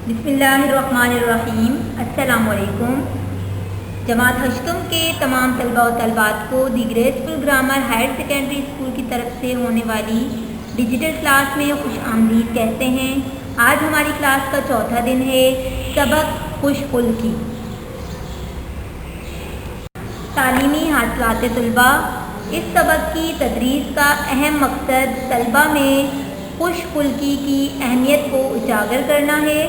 بسم اللہ الرحمن الرحیم۔ السلام علیکم۔ جماعت ہشتم کے تمام طلباء و طالبات کو the graceful grammar higher secondary school کی طرف سے ہونے والی ڈیجیٹل کلاس میں خوش آمدید کہتے ہیں۔ آج ہماری کلاس کا چوتھا دن ہے، سبق خوش خلقی۔ تعلیمی حاصلات طلباء، اس سبق کی تدریس کا اہم مقصد طلباء میں خوش خلقی کی اہمیت کو اجاگر کرنا ہے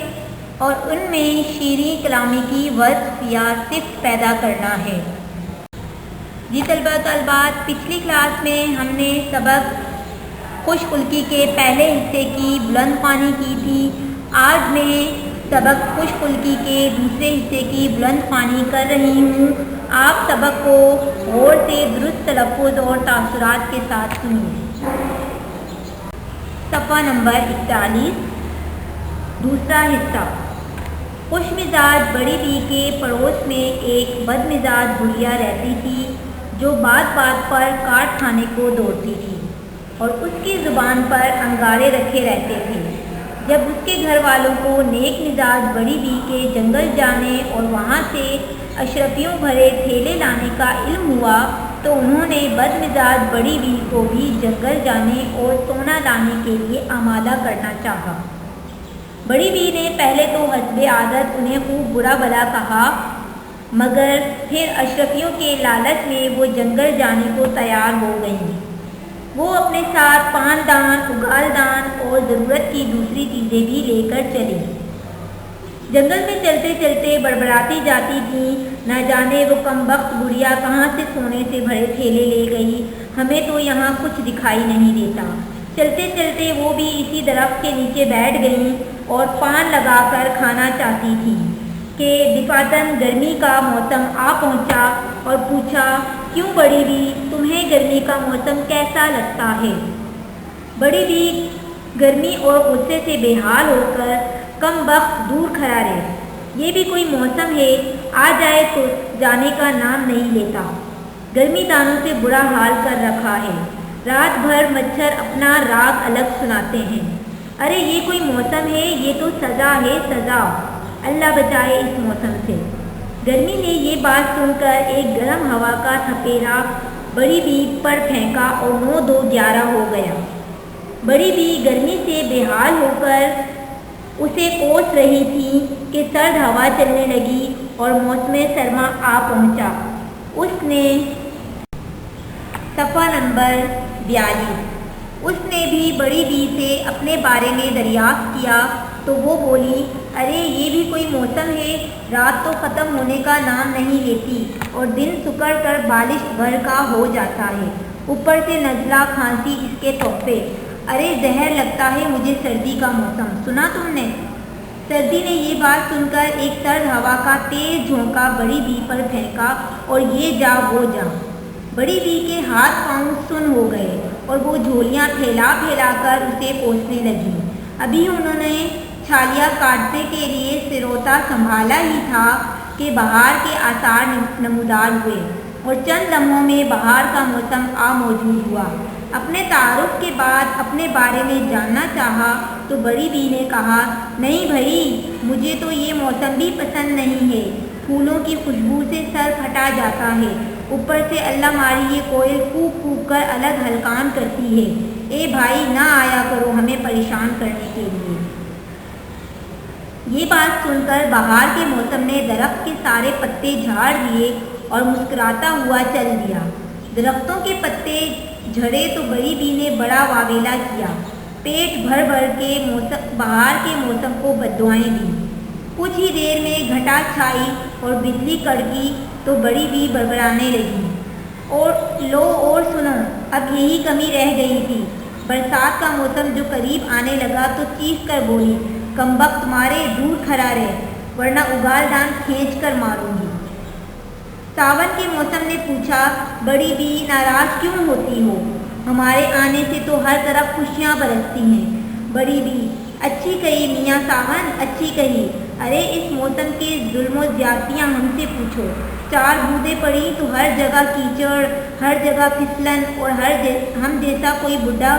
اور ان میں شیریں کلامی کی وصف یا صفت پیدا کرنا ہے۔ جی طلباء طالبات، پچھلی کلاس میں ہم نے سبق خوش خلقی کے پہلے حصے کی بلند خوانی کی تھی۔ آج میں سبق خوش خلقی کے دوسرے حصے کی بلند خوانی کر رہی ہوں۔ آپ سبق کو غور سے درست تلفظ اور تاثرات کے ساتھ سنیے۔ صفحہ نمبر 41، دوسرا حصہ۔ خوش مزاج بڑی بی کے پڑوس میں ایک بد مزاج بڑھیا رہتی تھی جو بات بات پر کاٹ کھانے کو دوڑتی تھی اور اس کی زبان پر انگارے رکھے رہتے تھے۔ جب اس کے گھر والوں کو نیک مزاج بڑی بی کے جنگل جانے اور وہاں سے اشرفیوں بھرے تھیلے لانے کا علم ہوا تو انہوں نے بد مزاج بڑی بی کو بھی جنگل جانے اور سونا لانے کے لیے آمادہ کرنا چاہا۔ بڑی بی نے پہلے تو حسب عادت انہیں خوب برا بھلا کہا، مگر پھر اشرفیوں کے لالچ میں وہ جنگل جانے کو تیار ہو گئیں۔ وہ اپنے ساتھ پان دان، اگال دان اور ضرورت کی دوسری چیزیں بھی لے کر چلی۔ جنگل میں چلتے چلتے بڑبڑاتی جاتی تھیں، نہ جانے وہ کم بخت بڑھیا کہاں سے سونے سے بھرے تھیلے لے گئی، ہمیں تو یہاں کچھ دکھائی نہیں دیتا۔ چلتے چلتے وہ بھی اسی درخت کے نیچے بیٹھ گئیں اور پان لگا کر کھانا چاہتی تھیں کہ دفعتاً گرمی کا موسم آ پہنچا اور پوچھا، کیوں بڑی بی، تمہیں گرمی کا موسم کیسا لگتا ہے؟ بڑی بی گرمی اور غصے سے بے حال ہو کر، کم بخت دور کھڑا رہے، یہ بھی کوئی موسم ہے، آ جائے تو جانے کا نام نہیں لیتا، گرمی دانوں سے برا حال کر رکھا ہے، رات بھر مچھر اپنا راگ الگ سناتے ہیں، ارے یہ کوئی موسم ہے، یہ تو سزا ہے، سزا، اللہ بچائے اس موسم سے۔ گرمی نے یہ بات سن کر ایک گرم ہوا کا تھپیڑا بڑی بی پر پھینکا اور 9 2 11 ہو گیا۔ بڑی بی گرمی سے بے حال ہو کر اسے کوس رہی تھی کہ سرد ہوا چلنے لگی اور موسم سرما آ پہنچا۔ اس نے صفحہ نمبر 42، اس نے بھی بڑی بی سے اپنے بارے میں دریافت کیا تو وہ بولی، ارے یہ بھی کوئی موسم ہے، رات تو ختم ہونے کا نام نہیں لیتی اور دن سکڑ کر بالش بھر کا ہو جاتا ہے، اوپر سے نزلہ کھانسی اس کے تحفے، ارے زہر لگتا ہے مجھے سردی کا موسم، سنا تم نے؟ سردی نے یہ بات سن کر ایک سرد ہوا کا تیز جھونکا بڑی بی پر پھینکا اور یہ جا وہ جا۔ بڑی بی کے ہاتھ پاؤں سن ہو گئے اور وہ جھولیاں پھیلا پھیلا کر اسے پوچھنے لگی۔ ابھی انہوں نے چھالیاں کاٹنے کے لیے سروتا سنبھالا ہی تھا کہ بہار کے آثار نمودار ہوئے اور چند لمحوں میں بہار کا موسم آ موجود ہوا۔ اپنے تعارف کے بعد اپنے بارے میں جاننا چاہا تو بڑی بی نے کہا، نہیں بھائی، مجھے تو یہ موسم بھی پسند نہیں ہے، پھولوں کی خوشبو سے سر پھٹا جاتا ہے، اوپر سے اللہ ماری یہ کوئل پھونک پھونک کر الگ ہلکان کرتی ہے، اے بھائی نہ آیا کرو ہمیں پریشان کرنے کے لیے۔ یہ بات سن کر بہار کے موسم نے درخت کے سارے پتے جھاڑ دیے اور مسکراتا ہوا چل دیا۔ درختوں کے پتے جھڑے تو بڑی بی نے بڑا واویلا کیا، پیٹ بھر بھر کے بہار کے موسم کو بددعائیں دیں۔ کچھ ہی دیر میں گھٹا چھائی اور بجلی کڑکی تو بڑی بی بڑبڑانے لگی، اور لو اور سنو، اب یہی کمی رہ گئی تھی۔ برسات کا موسم جو قریب آنے لگا تو چیخ کر بولی، کمبخت مارے دور کھڑا رہے ورنہ اگال دان کھینچ کر ماروں گی۔ ساون کے موسم نے پوچھا، بڑی بی ناراض کیوں ہوتی ہو؟ ہمارے آنے سے تو ہر طرف خوشیاں برستی ہیں۔ بڑی بی، اچھی کہی میاں ساون، اچھی کہی، ارے اس موسم کے ظلم و زیادتیاں ہم سے پوچھو، 4 بوندیں پڑی تو ہر جگہ کیچڑ، ہر جگہ پھسلن اور ہم جیسا کوئی بڈھا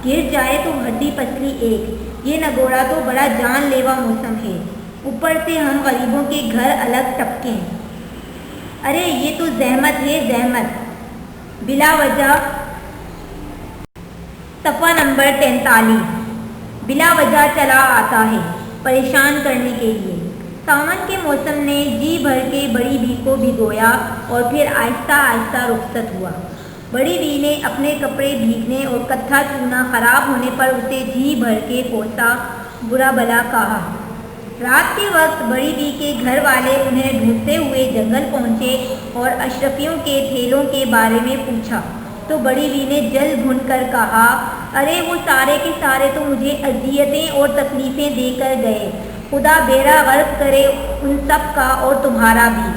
گر جائے تو ہڈی پسلی ایک، یہ نگوڑا تو بڑا جان لیوا موسم ہے، اوپر سے ہم غریبوں کے گھر الگ ٹپکیں۔ ارے یہ تو زحمت ہے زحمت، بلا وجہ۔ صفحہ نمبر 43۔ بلا وجہ چلا آتا ہے پریشان کرنے کے لیے۔ ساون کے موسم نے جی بھر کے بڑی بی کو بھگویا اور پھر آہستہ آہستہ رخصت ہوا۔ بڑی بی نے اپنے کپڑے بھیگنے اور کتھا چونا خراب ہونے پر اسے جی بھر کے کوسا، برا بھلا کہا۔ رات کے وقت بڑی بی کے گھر والے انہیں ڈھونڈتے ہوئے جنگل پہنچے اور اشرفیوں کے ٹھیلوں کے بارے میں پوچھا تو بڑی بی نے جل بھن کر کہا، ارے وہ سارے کے سارے تو مجھے اذیتیں اور تکلیفیں دے کر گئے، خدا بیڑا غرق کرے ان سب کا اور تمہارا بھی۔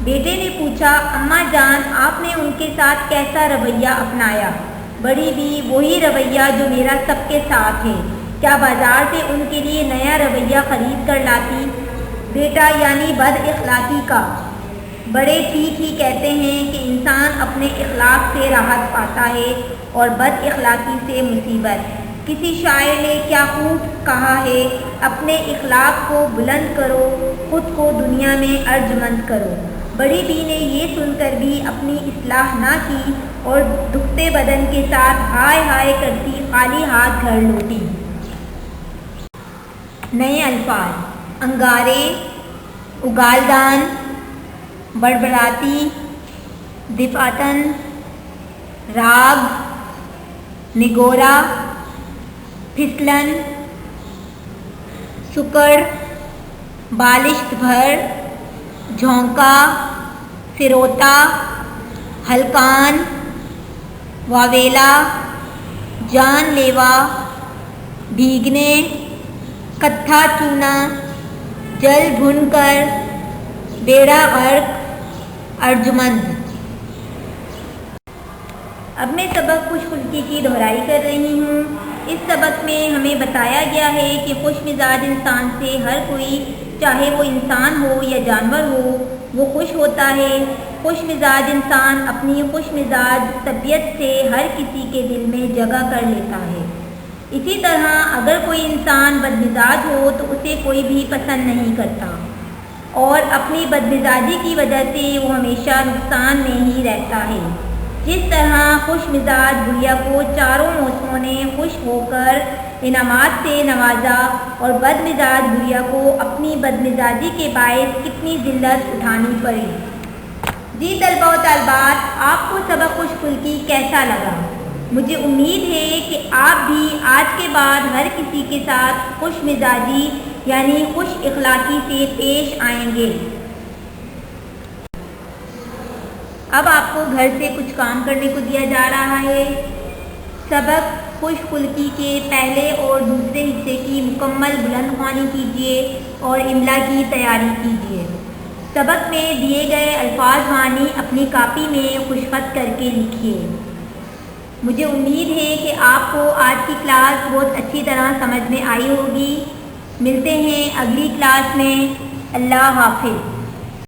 بیٹے نے پوچھا، اماں جان آپ نے ان کے ساتھ کیسا رویہ اپنایا؟ بڑی بی، وہی رویہ جو میرا سب کے ساتھ ہے، کیا بازار سے ان کے لیے نیا رویہ خرید کر لاتی؟ بیٹا یعنی بد اخلاقی کا۔ بڑے ٹھیک ہی کہتے ہیں کہ انسان اپنے اخلاق سے راحت پاتا ہے اور بد اخلاقی سے مصیبت۔ کسی شاعر نے کیا خوب کہا ہے، اپنے اخلاق کو بلند کرو، خود کو دنیا میں ارجمند کرو۔ بڑی بی نے یہ سن کر بھی اپنی اصلاح نہ کی اور دکھتے بدن کے ساتھ ہائے ہائے کرتی خالی ہاتھ گھر لوٹی۔ نئے الفاظ: انگارے، اگالدان، بڑبڑاتی، دفاتن، راگ، نگورا، پھسلن، سکڑ، بالشت بھر، جھونکا، سروتا، ہلکان، واویلا، جان لیوا، بھیگنے، کتھا چونا، جل بھن کر، بیڑا غرق، ارجمند۔ اب میں سبق خوش خلقی کی دہرائی کر رہی ہوں۔ اس سبق میں ہمیں بتایا گیا ہے کہ خوش مزاج انسان سے ہر کوئی، چاہے وہ انسان ہو یا جانور ہو، وہ خوش ہوتا ہے۔ خوش مزاج انسان اپنی خوش مزاج طبیعت سے ہر کسی کے دل میں جگہ کر لیتا ہے۔ اسی طرح اگر کوئی انسان بد مزاج ہو تو اسے کوئی بھی پسند نہیں کرتا اور اپنی بد مزاجی کی وجہ سے وہ ہمیشہ نقصان میں ہی رہتا ہے۔ جس طرح خوش مزاج بھیا کو چاروں موسموں نے خوش ہو کر انعامات سے نوازا اور بد مزاج بھیا کو اپنی بد مزاجی کے باعث کتنی ذلت اٹھانی پڑی۔ جی طلباء و طالبات، آپ کو سبق خوش خلقی کیسا لگا؟ مجھے امید ہے کہ آپ بھی آج کے بعد ہر کسی کے ساتھ خوش مزاجی یعنی خوش اخلاقی سے پیش آئیں گے۔ اب آپ کو گھر سے کچھ کام کرنے کو دیا جا رہا ہے۔ سبق خوش خلقی کے پہلے اور دوسرے حصے کی مکمل بلند خوانی کیجیے اور املا کی تیاری کیجیے۔ سبق میں دیے گئے الفاظ معنی اپنی کاپی میں خوش خط کر کے لکھیے۔ مجھے امید ہے کہ آپ کو آج کی کلاس بہت اچھی طرح سمجھ میں آئی ہوگی۔ ملتے ہیں اگلی کلاس میں۔ اللہ حافظ۔